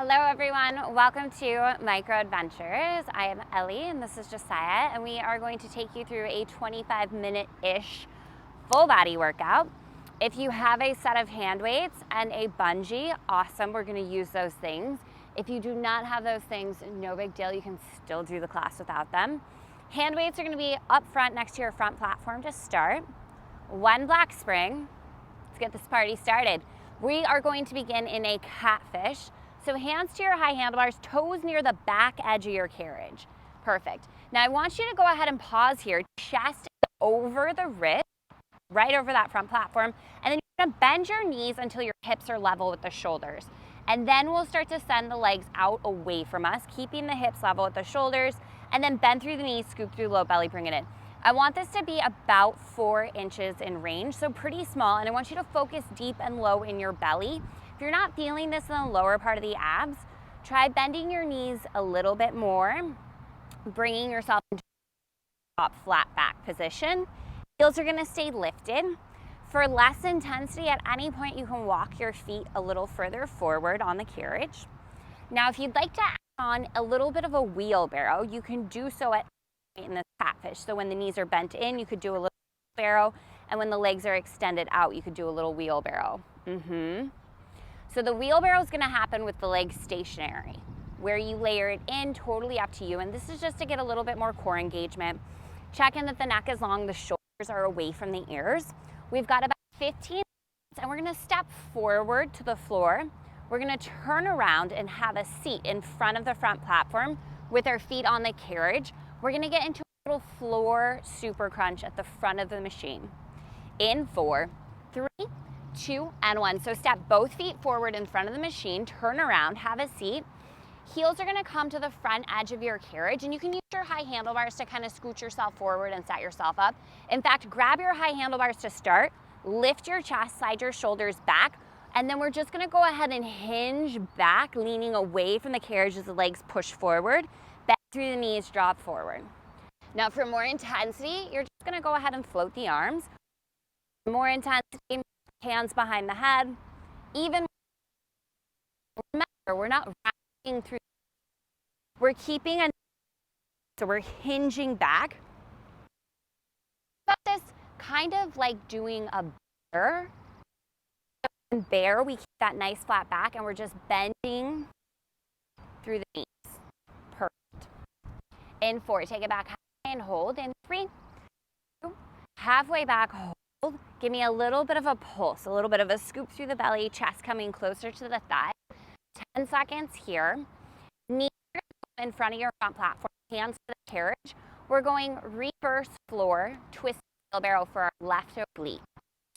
Hello everyone, welcome to Micro Adventures. I am Ellie and this is Josiah, and we are going to take you through a 25-minute-ish full body workout. If you have a set of hand weights and a bungee, awesome, we're gonna use those things. If you do not have those things, no big deal, you can still do the class without them. Hand weights are gonna be up front next to your front platform to start. One black spring. Let's get this party started. We are going to begin in a catfish. So hands to your high handlebars, toes near the back edge of your carriage. Perfect. Now I want you to go ahead and pause here, chest over the wrist, right over that front platform, and then you're gonna bend your knees until your hips are level with the shoulders. And then we'll start to send the legs out away from us, keeping the hips level with the shoulders, and then bend through the knees, scoop through low belly, bring it in. I want this to be about 4 inches in range, so pretty small, and I want you to focus deep and low in your belly. If you're not feeling this in the lower part of the abs, try bending your knees a little bit more, bringing yourself into top flat back position. Heels are gonna stay lifted. For less intensity, at any point you can walk your feet a little further forward on the carriage. Now, if you'd like to add on a little bit of a wheelbarrow, you can do so at in the catfish. So when the knees are bent in, you could do a little wheelbarrow, and when the legs are extended out, you could do a little wheelbarrow. So the wheelbarrow is going to happen with the legs stationary. Where you layer it in, totally up to you. And this is just to get a little bit more core engagement. Check in that the neck is long, the shoulders are away from the ears. We've got about 15 minutes, and we're going to step forward to the floor. We're going to turn around and have a seat in front of the front platform with our feet on the carriage. We're going to get into a little floor super crunch at the front of the machine. In 4, 3, 2, and 1. So step both feet forward in front of the machine, turn around, have a seat. Heels are gonna come to the front edge of your carriage, and you can use your high handlebars to kind of scoot yourself forward and set yourself up. In fact, grab your high handlebars to start, lift your chest, slide your shoulders back, and then we're just gonna go ahead and hinge back, leaning away from the carriage as the legs push forward, bend through the knees, drop forward. Now for more intensity, you're just gonna go ahead and float the arms. More intensity, hands behind the head. Even remember, we're not rocking through. We're keeping so we're hinging back. But this kind of like doing a bear. In bear, we keep that nice flat back, and we're just bending through the knees. Perfect. In 4, take it back high and hold. In 3, 2, halfway back, hold. Give me a little bit of a pulse, a little bit of a scoop through the belly, chest coming closer to the thigh. 10 seconds here. Knees in front of your front platform, hands to the carriage. We're going reverse floor, twist wheelbarrow for our left oblique.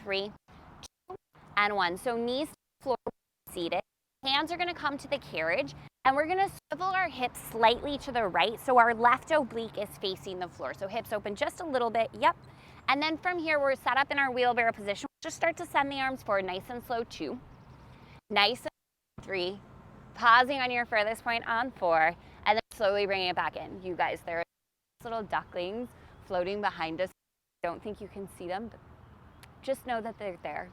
3, 2, and 1. So knees to the floor, seated. Hands are gonna come to the carriage, and we're gonna swivel our hips slightly to the right so our left oblique is facing the floor. So hips open just a little bit, yep. And then from here, we're set up in our wheelbarrow position. Just start to send the arms forward, nice and slow, 2. Nice and 3. Pausing on your furthest point on 4. And then slowly bringing it back in. You guys, there are little ducklings floating behind us. I don't think you can see them, but just know that they're there.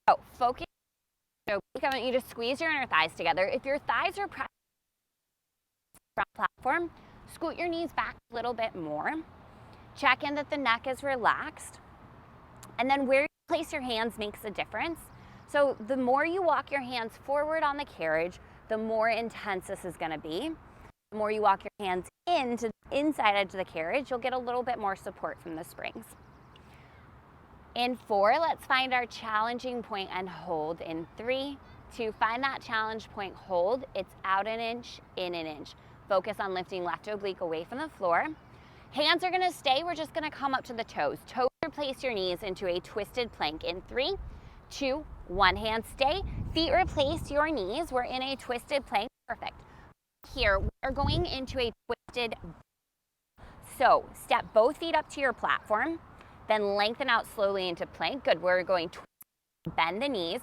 So focus. So I want you to squeeze your inner thighs together. If your thighs are pressed on the front platform, scoot your knees back a little bit more. Check in that the neck is relaxed. And then where you place your hands makes a difference. So the more you walk your hands forward on the carriage, the more intense this is gonna be. The more you walk your hands into the inside edge of the carriage, you'll get a little bit more support from the springs. In 4, let's find our challenging point and hold. In 3, 2, find that challenge point, hold. It's out an inch, in an inch. Focus on lifting left oblique away from the floor. Hands are gonna stay, we're just gonna come up to the toes. Toes replace your knees into a twisted plank. In 3, 2, 1, hand stay. Feet replace your knees, we're in a twisted plank, perfect. Here, we're going into a twisted. So, step both feet up to your platform, then lengthen out slowly into plank. Good, we're going to bend the knees.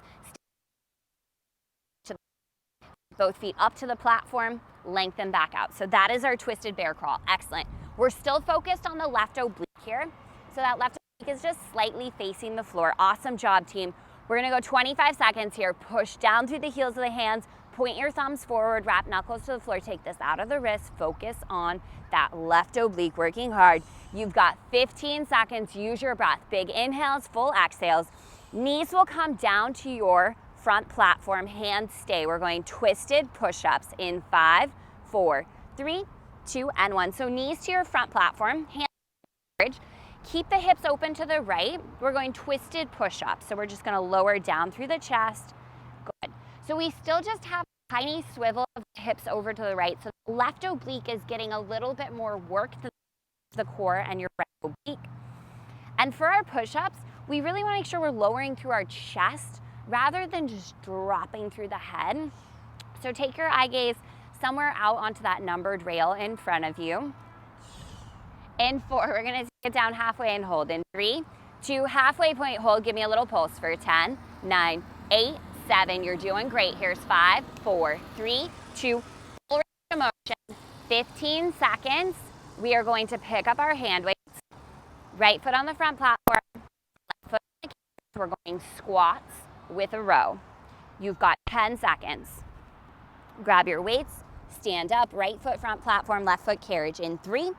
Both feet up to the platform, lengthen back out. So that is our twisted bear crawl, excellent. We're still focused on the left oblique here. So that left oblique is just slightly facing the floor. Awesome job, team. We're gonna go 25 seconds here. Push down through the heels of the hands, Point your thumbs forward, wrap knuckles to the floor, take this out of the wrist, focus on that left oblique, working hard. You've got 15 seconds, use your breath. Big inhales, full exhales. Knees will come down to your front platform, hands stay. We're going twisted push-ups in 5, 4, 3, 2, and 1. So knees to your front platform, hands. Keep the hips open to the right. We're going twisted push-ups. So we're just gonna lower down through the chest. Good. So we still just have a tiny swivel of the hips over to the right. So the left oblique is getting a little bit more work than the core and your right oblique. And for our push-ups, we really wanna make sure we're lowering through our chest rather than just dropping through the head. So take your eye gaze somewhere out onto that numbered rail in front of you. In 4, we're gonna take it down halfway and hold. In 3, 2, halfway point hold. Give me a little pulse for 10, 9, 8, 7. You're doing great. Here's 5, 4, 3, 2, full range of motion. 15 seconds. We are going to pick up our hand weights. Right foot on the front platform, left foot on the canvas. We're going squats with a row. You've got 10 seconds. Grab your weights, stand up, right foot front platform, left foot carriage in 3,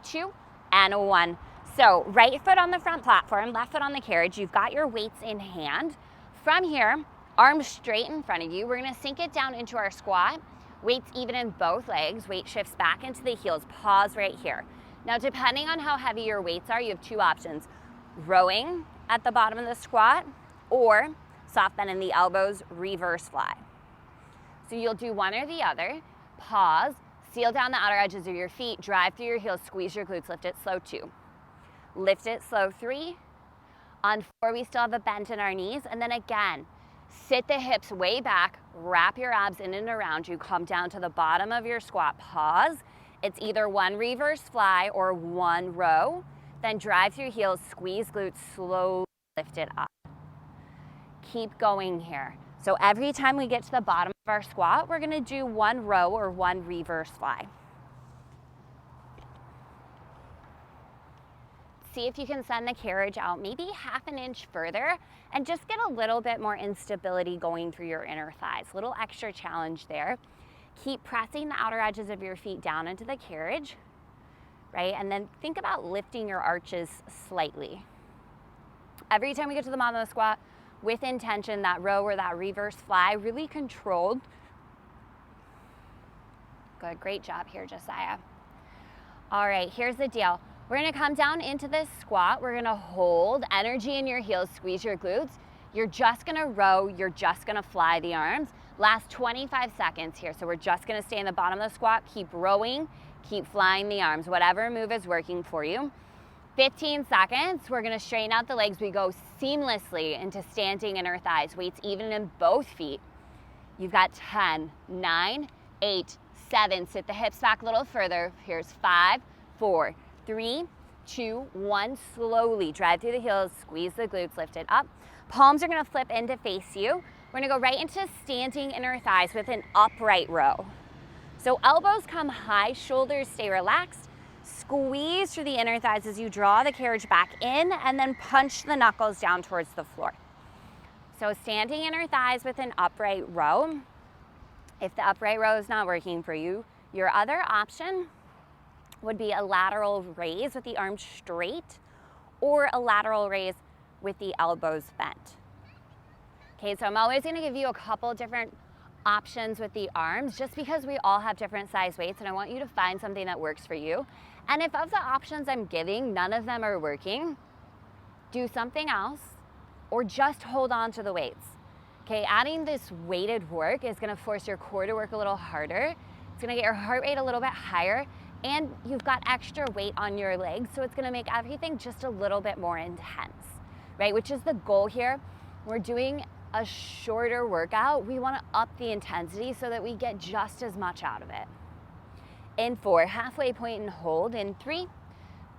2, and 1. So right foot on the front platform, left foot on the carriage. You've got your weights in hand. From here, arms straight in front of you. We're gonna sink it down into our squat. Weights even in both legs. Weight shifts back into the heels. Pause right here. Now, depending on how heavy your weights are, you have 2 options. Rowing at the bottom of the squat or soft bend in the elbows, reverse fly. So you'll do one or the other. Pause. Seal down the outer edges of your feet, drive through your heels, squeeze your glutes, lift it slow 2. Lift it slow 3. On 4, we still have a bend in our knees. And then again, sit the hips way back, wrap your abs in and around you, come down to the bottom of your squat, pause. It's either 1 reverse fly or 1 row. Then drive through heels, squeeze glutes, slowly lift it up. Keep going here. So every time we get to the bottom of our squat, we're gonna do 1 row or 1 reverse fly. See if you can send the carriage out maybe half an inch further and just get a little bit more instability going through your inner thighs. Little extra challenge there. Keep pressing the outer edges of your feet down into the carriage, right? And then think about lifting your arches slightly. Every time we get to the bottom of the squat, with intention, that row or that reverse fly, really controlled. Good, great job here, Josiah. All right, here's the deal. We're gonna come down into this squat. We're gonna hold energy in your heels, squeeze your glutes. You're just gonna row, you're just gonna fly the arms. Last 25 seconds here. So we're just gonna stay in the bottom of the squat, keep rowing, keep flying the arms, whatever move is working for you. 15 seconds, we're gonna straighten out the legs. We go seamlessly into standing inner thighs, weights even in both feet. You've got 10, 9, 8, 7. Sit the hips back a little further. Here's 5, 4, 3, 2, 1. Slowly drive through the heels, squeeze the glutes, lift it up. Palms are gonna flip in to face you. We're gonna go right into standing inner thighs with an upright row. So elbows come high, shoulders stay relaxed. Squeeze through the inner thighs as you draw the carriage back in and then punch the knuckles down towards the floor. So standing inner thighs with an upright row. If the upright row is not working for you, your other option would be a lateral raise with the arms straight or a lateral raise with the elbows bent. Okay, so I'm always gonna give you a couple different options with the arms just because we all have different size weights and I want you to find something that works for you. And if of the options I'm giving, none of them are working, do something else or just hold on to the weights. Okay, adding this weighted work is gonna force your core to work a little harder. It's gonna get your heart rate a little bit higher and you've got extra weight on your legs, so it's gonna make everything just a little bit more intense, right? Which is the goal here. We're doing a shorter workout. We wanna up the intensity so that we get just as much out of it. In 4, halfway point and hold. In 3,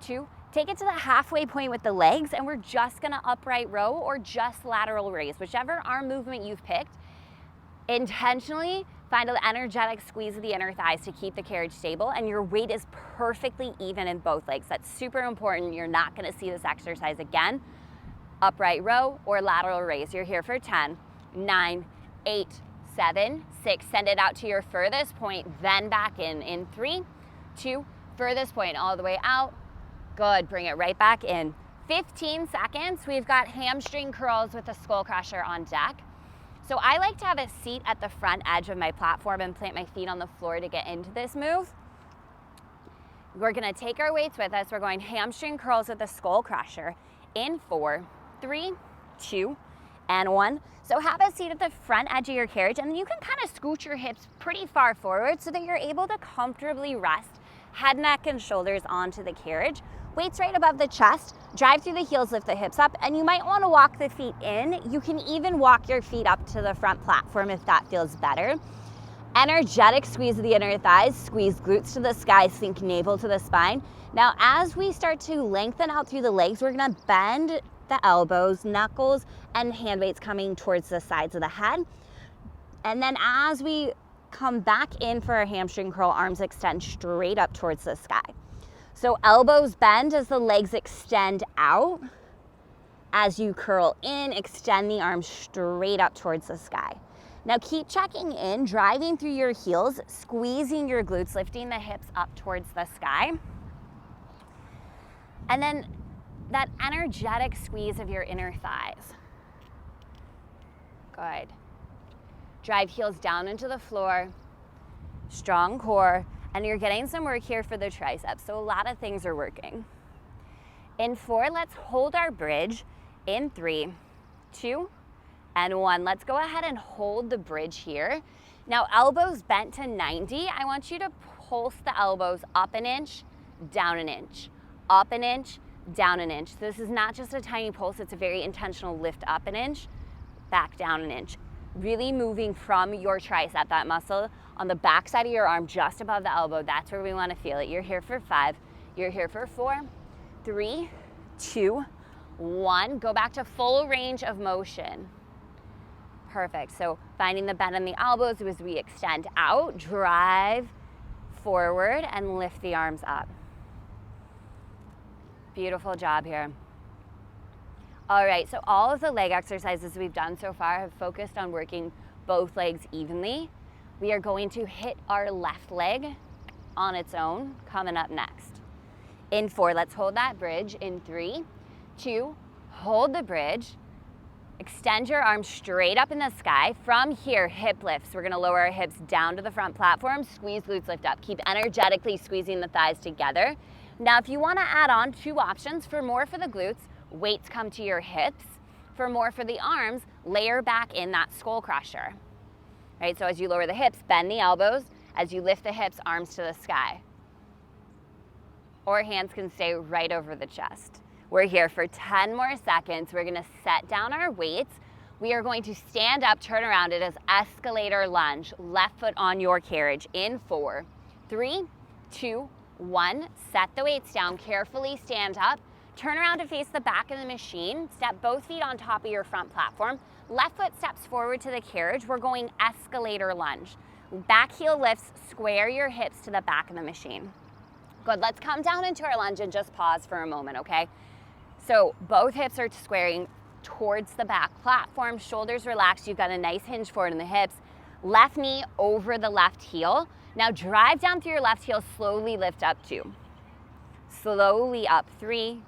2, take it to the halfway point with the legs and we're just gonna upright row or just lateral raise, whichever arm movement you've picked. Intentionally find an energetic squeeze of the inner thighs to keep the carriage stable and your weight is perfectly even in both legs. That's super important. You're not gonna see this exercise again. Upright row or lateral raise. You're here for 10, 9, 8, 7, 6, send it out to your furthest point, then back in 3, 2, furthest point all the way out. Good, bring it right back in. 15 seconds, we've got hamstring curls with a skull crusher on deck. So I like to have a seat at the front edge of my platform and plant my feet on the floor to get into this move. We're gonna take our weights with us. We're going hamstring curls with the skull crusher in 4, 3, 2, and 1. So have a seat at the front edge of your carriage, and you can kind of scoot your hips pretty far forward so that you're able to comfortably rest head, neck, and shoulders onto the carriage. Weights right above the chest, drive through the heels, lift the hips up, and you might want to walk the feet in. You can even walk your feet up to the front platform if that feels better. Energetic squeeze of the inner thighs, squeeze glutes to the sky, sink navel to the spine. Now, as we start to lengthen out through the legs, we're gonna bend the elbows, knuckles, and hand weights coming towards the sides of the head. And then as we come back in for our hamstring curl, arms extend straight up towards the sky. So elbows bend as the legs extend out. As you curl in, extend the arms straight up towards the sky. Now keep checking in, driving through your heels, squeezing your glutes, lifting the hips up towards the sky. And then that energetic squeeze of your inner thighs. Good. Drive heels down into the floor, strong core, and you're getting some work here for the triceps, so a lot of things are working. In 4, let's hold our bridge. In 3, 2, and 1. Let's go ahead and hold the bridge here. Now, elbows bent to 90. I want you to pulse the elbows up an inch, down an inch, up an inch, down an inch. This is not just a tiny pulse, it's a very intentional lift up an inch, back down an inch. Really moving from your tricep, that muscle on the back side of your arm, just above the elbow. That's where we want to feel it. You're here for 5, you're here for 4, 3, 2, 1. Go back to full range of motion. Perfect. So finding the bend in the elbows as we extend out, drive forward, and lift the arms up. Beautiful job here. All right, so all of the leg exercises we've done so far have focused on working both legs evenly. We are going to hit our left leg on its own coming up next. In 4, let's hold that bridge. In 3, 2, hold the bridge. Extend your arms straight up in the sky. From here, hip lifts. We're gonna lower our hips down to the front platform, squeeze glutes, lift up. Keep energetically squeezing the thighs together. Now, if you wanna add on 2 options, for more for the glutes, weights come to your hips. For more for the arms, layer back in that skull crusher. Right, so as you lower the hips, bend the elbows. As you lift the hips, arms to the sky. Or hands can stay right over the chest. We're here for 10 more seconds. We're gonna set down our weights. We are going to stand up, turn around it as escalator lunge. Left foot on your carriage. In 4, 3, 2, 1. Set the weights down, carefully stand up. Turn around to face the back of the machine. Step both feet on top of your front platform. Left foot steps forward to the carriage. We're going escalator lunge. Back heel lifts, square your hips to the back of the machine. Good, let's come down into our lunge and just pause for a moment, okay? So both hips are squaring towards the back platform, shoulders relaxed, you've got a nice hinge forward in the hips. Left knee over the left heel. Now drive down through your left heel, slowly lift up 2. Slowly up 3.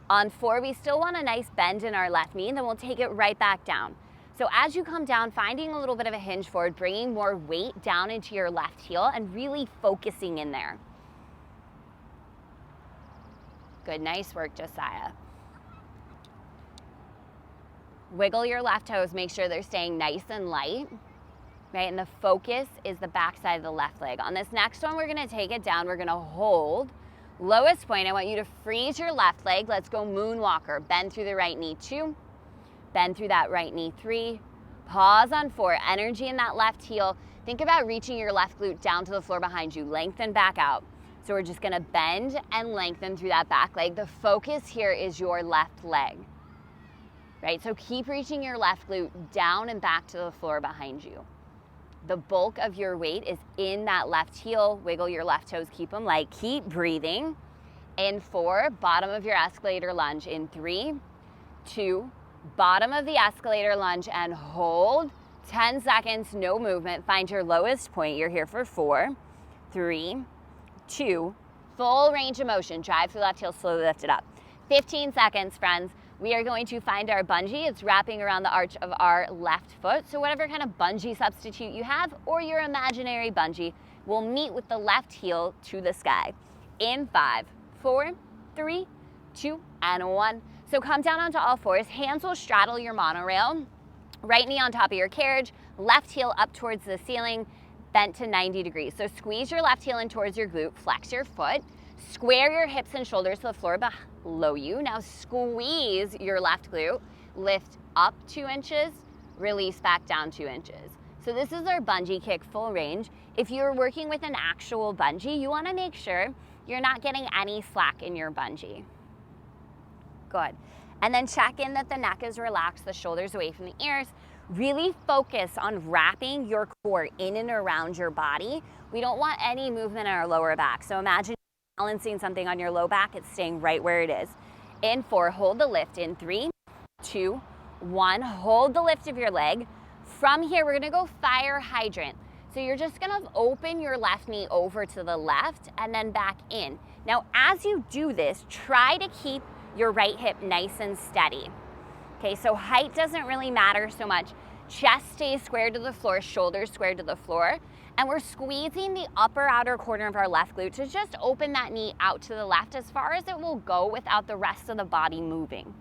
On 4, we still want a nice bend in our left knee, and then we'll take it right back down. So as you come down, finding a little bit of a hinge forward, bringing more weight down into your left heel and really focusing in there. Good, nice work, Josiah. Wiggle your left toes, make sure they're staying nice and light, right? And the focus is the back side of the left leg. On this next one, we're gonna take it down, we're gonna hold. Lowest point, I want you to freeze your left leg. Let's go moonwalker. Bend through the right knee, 2. Bend through that right knee, 3. Pause on 4, energy in that left heel. Think about reaching your left glute down to the floor behind you. Lengthen back out. So we're just gonna bend and lengthen through that back leg. The focus here is your left leg, right? So keep reaching your left glute down and back to the floor behind you. The bulk of your weight is in that left heel. Wiggle your left toes, keep them light. Keep breathing. In 4, bottom of your escalator lunge. In 3, 2, bottom of the escalator lunge and hold. 10 seconds, no movement. Find your lowest point. You're here for 4, 3, 2, full range of motion. Drive through left heel, slowly lift it up. 15 seconds, friends. We are going to find our bungee. It's wrapping around the arch of our left foot. So whatever kind of bungee substitute you have or your imaginary bungee will meet with the left heel to the sky. In 5, 4, 3, 2, and 1. So come down onto all fours. Hands will straddle your monorail. Right knee on top of your carriage. Left heel up towards the ceiling, bent to 90 degrees. So squeeze your left heel in towards your glute. Flex your foot. Square your hips and shoulders to the floor below you. Now squeeze your left glute. Lift up 2 inches. Release back down 2 inches. So this is our bungee kick full range. If you're working with an actual bungee, you want to make sure you're not getting any slack in your bungee. Good. And then check in that the neck is relaxed, the shoulders away from the ears. Really focus on wrapping your core in and around your body. We don't want any movement in our lower back. So imagine balancing something on your low back, it's staying right where it is. In 4, hold the lift. In 3, 2, 1, hold the lift of your leg. From here, we're gonna go fire hydrant. So you're just gonna open your left knee over to the left and then back in. Now, as you do this, try to keep your right hip nice and steady. Okay, so height doesn't really matter so much. Chest stays square to the floor, shoulders square to the floor. And we're squeezing the upper outer corner of our left glute to just open that knee out to the left as far as it will go without the rest of the body moving.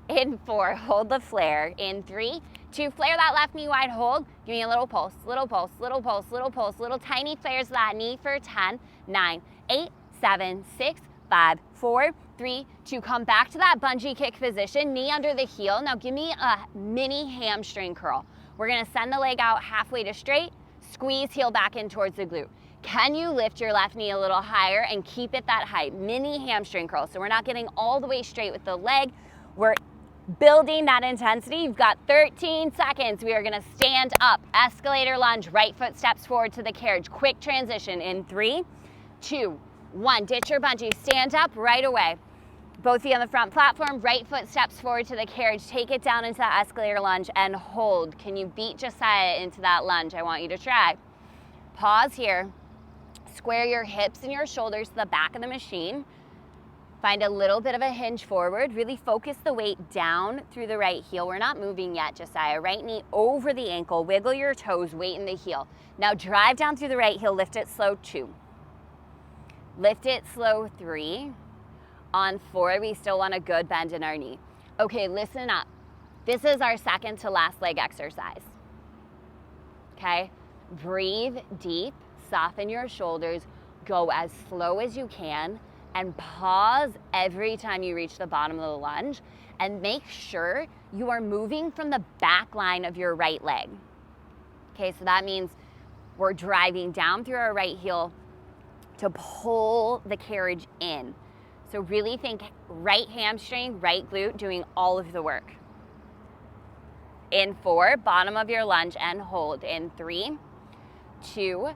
In 4, hold the flare. In 3, 2, flare that left knee wide, hold. Give me a little pulse, little pulse, little pulse, little pulse, little tiny flares of that knee for 10, 9, 8, 7, 6, 5, 4, 3, 2. Come back to that bungee kick position, knee under the heel. Now give me a mini hamstring curl. We're gonna send the leg out halfway to straight, squeeze heel back in towards the glute. Can you lift your left knee a little higher and keep it that height? Mini hamstring curl. So we're not getting all the way straight with the leg. We're building that intensity. You've got 13 seconds. We are gonna stand up, escalator lunge, right foot steps forward to the carriage. Quick transition in 3, 2, 1. Ditch your bungee, stand up right away. Both feet on the front platform, right foot steps forward to the carriage. Take it down into that escalator lunge and hold. Can you beat Josiah into that lunge? I want you to try. Pause here. Square your hips and your shoulders to the back of the machine. Find a little bit of a hinge forward. Really focus the weight down through the right heel. We're not moving yet, Josiah. Right knee over the ankle. Wiggle your toes, weight in the heel. Now drive down through the right heel. Lift it slow, 2. Lift it slow, 3. On 4, we still want a good bend in our knee. Okay, listen up. This is our second to last leg exercise. Okay? Breathe deep, soften your shoulders, go as slow as you can, and pause every time you reach the bottom of the lunge, and make sure you are moving from the back line of your right leg. Okay, so that means we're driving down through our right heel to pull the carriage in. So really think right hamstring, right glute, doing all of the work. In 4, bottom of your lunge and hold. In 3, 2,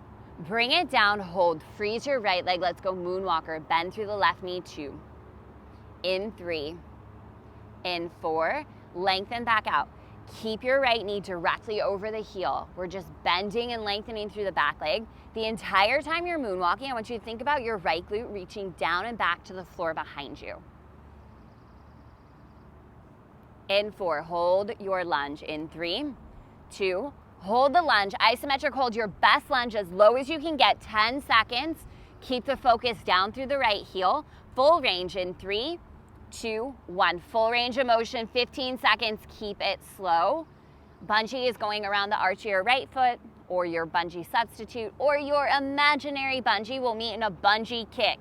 bring it down, hold. Freeze your right leg. Let's go moonwalker. Bend through the left knee, 2. In 3, in 4, lengthen back out. Keep your right knee directly over the heel. We're just bending and lengthening through the back leg. The entire time you're moonwalking, I want you to think about your right glute reaching down and back to the floor behind you. In 4, hold your lunge. In 3, 2, hold the lunge. Isometric hold, your best lunge as low as you can get, 10 seconds. Keep the focus down through the right heel. Full range in 3, 2, 1. Full range of motion, 15 seconds. Keep it slow. Bungee is going around the arch of your right foot, or your bungee substitute, or your imaginary bungee will meet in a bungee kick.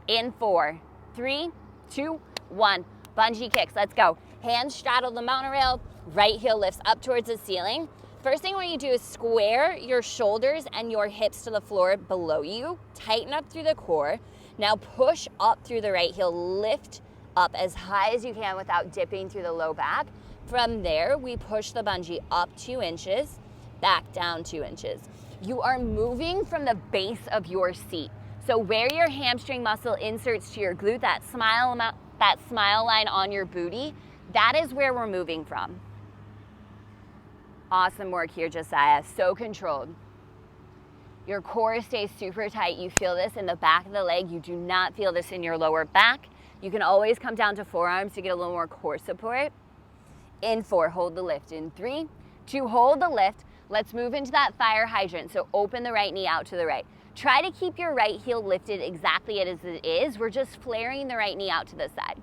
In 4, 3, 2, 1. Bungee kicks, let's go. Hands straddle the monorail, right heel lifts up towards the ceiling. First thing I want you to do is square your shoulders and your hips to the floor below you. Tighten up through the core. Now push up through the right heel, lift up as high as you can without dipping through the low back. From there, we push the bungee up 2 inches, back down 2 inches. You are moving from the base of your seat. So where your hamstring muscle inserts to your glute, that smile line on your booty, that is where we're moving from. Awesome work here, Josiah. So controlled. Your core stays super tight. You feel this in the back of the leg. You do not feel this in your lower back. You can always come down to forearms to get a little more core support. In 4, hold the lift. In 3, 2, hold the lift. Let's move into that fire hydrant. So open the right knee out to the right. Try to keep your right heel lifted exactly as it is. We're just flaring the right knee out to the side.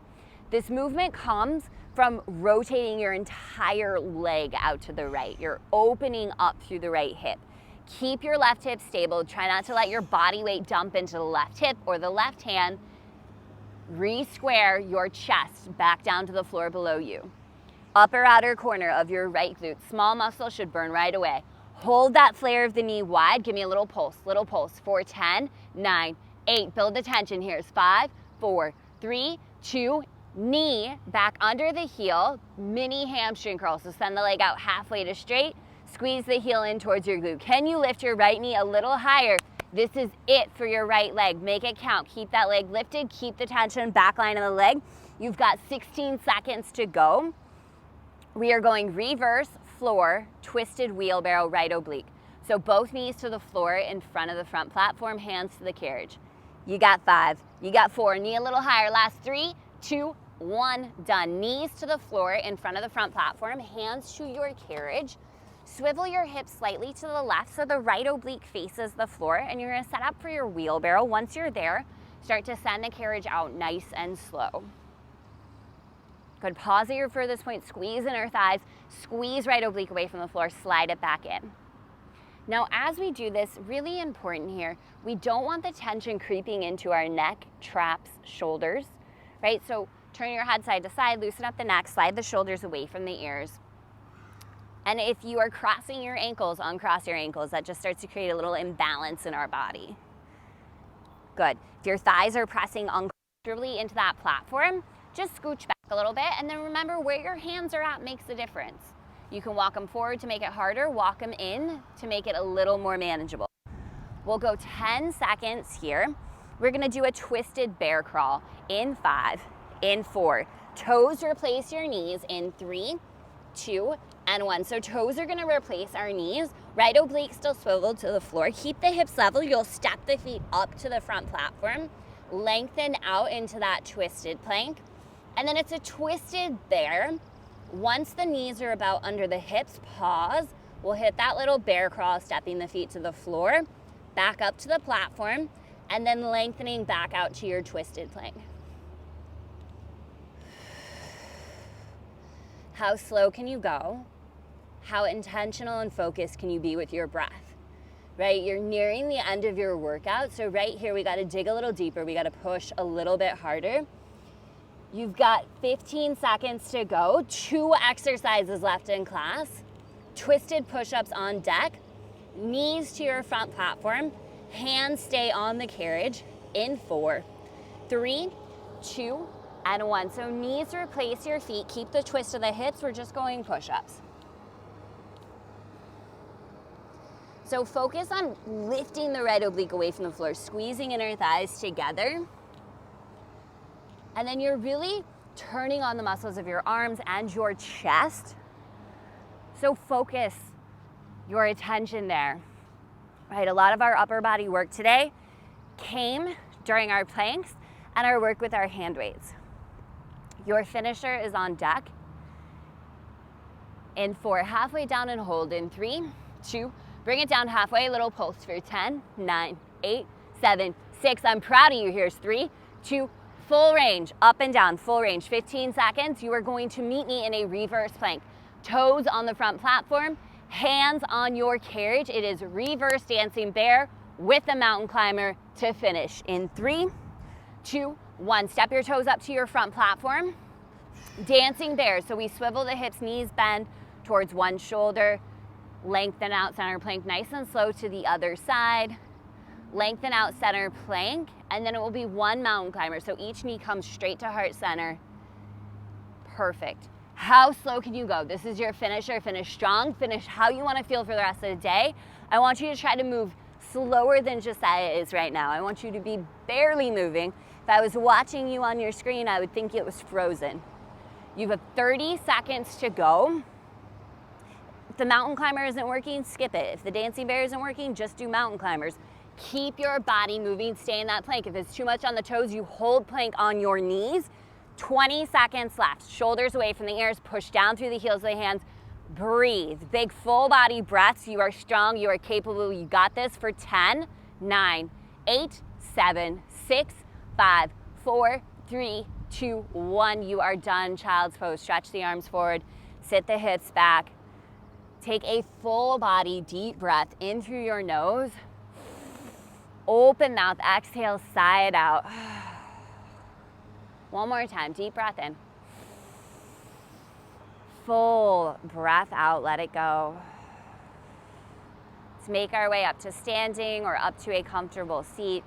This movement comes from rotating your entire leg out to the right. You're opening up through the right hip. Keep your left hip stable. Try not to let your body weight dump into the left hip or the left hand. Re-square your chest back down to the floor below you. Upper outer corner of your right glute. Small muscle should burn right away. Hold that flare of the knee wide. Give me a little pulse, little pulse. 4, 10, 9, 8. Build the tension. Here's 5, 4, 3, 2, knee back under the heel. Mini hamstring curl. So send the leg out halfway to straight. Squeeze the heel in towards your glute. Can you lift your right knee a little higher? This is it for your right leg. Make it count. Keep that leg lifted. Keep the tension, back line of the leg. You've got 16 seconds to go. We are going reverse, floor, twisted wheelbarrow, right oblique. So both knees to the floor in front of the front platform, hands to the carriage. You got 5, you got 4, knee a little higher. Last 3, 2, 1, done. Knees to the floor in front of the front platform, hands to your carriage. Swivel your hips slightly to the left so the right oblique faces the floor, and you're gonna set up for your wheelbarrow. Once you're there, start to send the carriage out nice and slow. Good, pause at your furthest point, squeeze inner thighs, squeeze right oblique away from the floor, slide it back in. Now, as we do this, really important here, we don't want the tension creeping into our neck, traps, shoulders, right? So turn your head side to side, loosen up the neck, slide the shoulders away from the ears. And if you are crossing your ankles, uncross your ankles. That just starts to create a little imbalance in our body. Good. If your thighs are pressing uncomfortably into that platform, just scooch back a little bit, and then remember where your hands are at makes a difference. You can walk them forward to make it harder, walk them in to make it a little more manageable. We'll go 10 seconds here. We're gonna do a twisted bear crawl in 5, in 4. Toes replace your knees in 3, 2, and 1. So toes are gonna replace our knees. Right oblique still swiveled to the floor. Keep the hips level. You'll step the feet up to the front platform. Lengthen out into that twisted plank. And then it's a twisted bear. Once the knees are about under the hips, pause. We'll hit that little bear crawl, stepping the feet to the floor, back up to the platform, and then lengthening back out to your twisted plank. How slow can you go? How intentional and focused can you be with your breath? Right, you're nearing the end of your workout, so right here we gotta dig a little deeper, we gotta push a little bit harder. You've got 15 seconds to go, 2 exercises left in class. Twisted push-ups on deck, knees to your front platform, hands stay on the carriage in 4, 3, 2, and 1. So knees replace your feet, keep the twist of the hips, we're just going push-ups. So focus on lifting the right oblique away from the floor, squeezing inner thighs together. And then you're really turning on the muscles of your arms and your chest. So focus your attention there. Right, a lot of our upper body work today came during our planks and our work with our hand weights. Your finisher is on deck. In 4, halfway down and hold in 3, 2, bring it down halfway, little pulse for 10, 9, 8, 7, 6. I'm proud of you. Here's 3, 2, full range, up and down, full range. 15 seconds. You are going to meet me in a reverse plank. Toes on the front platform, hands on your carriage. It is reverse dancing bear with the mountain climber to finish. In 3, 2, 1. Step your toes up to your front platform. Dancing bear. So we swivel the hips, knees bend towards one shoulder. Lengthen out center plank nice and slow to the other side. Lengthen out center plank, and then it will be 1 mountain climber. So each knee comes straight to heart center. Perfect. How slow can you go? This is your finisher. Finish strong. Finish how you want to feel for the rest of the day. I want you to try to move slower than Josiah is right now. I want you to be barely moving. If I was watching you on your screen, I would think it was frozen. You have 30 seconds to go. the mountain climber isn't working, skip it. If the dancing bear isn't working, just do mountain climbers. Keep your body moving, stay in that plank. If it's too much on the toes, you hold plank on your knees. 20 seconds left. Shoulders away from the ears, push down through the heels of the hands. Breathe. Big full body breaths. You are strong, you are capable, you got this for 10, 9, 8, 7, 6, 5, 4, 3, 2, 1. You are done. Child's pose. Stretch the arms forward. Sit the hips back. Take a full body deep breath in through your nose. Open mouth. Exhale, sigh it out. One more time. Deep breath in. Full breath out. Let it go. Let's make our way up to standing or up to a comfortable seat.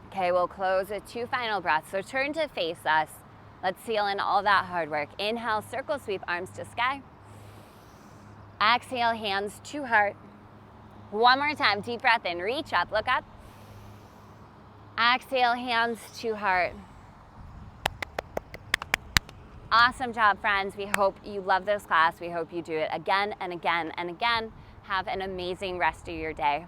Okay, we'll close with 2 final breaths. So turn to face us. Let's seal in all that hard work. Inhale, circle sweep, arms to sky. Exhale, hands to heart. One more time, deep breath in, reach up, look up. Exhale, hands to heart. Awesome job, friends. We hope you love this class. We hope you do it again and again and again. Have an amazing rest of your day.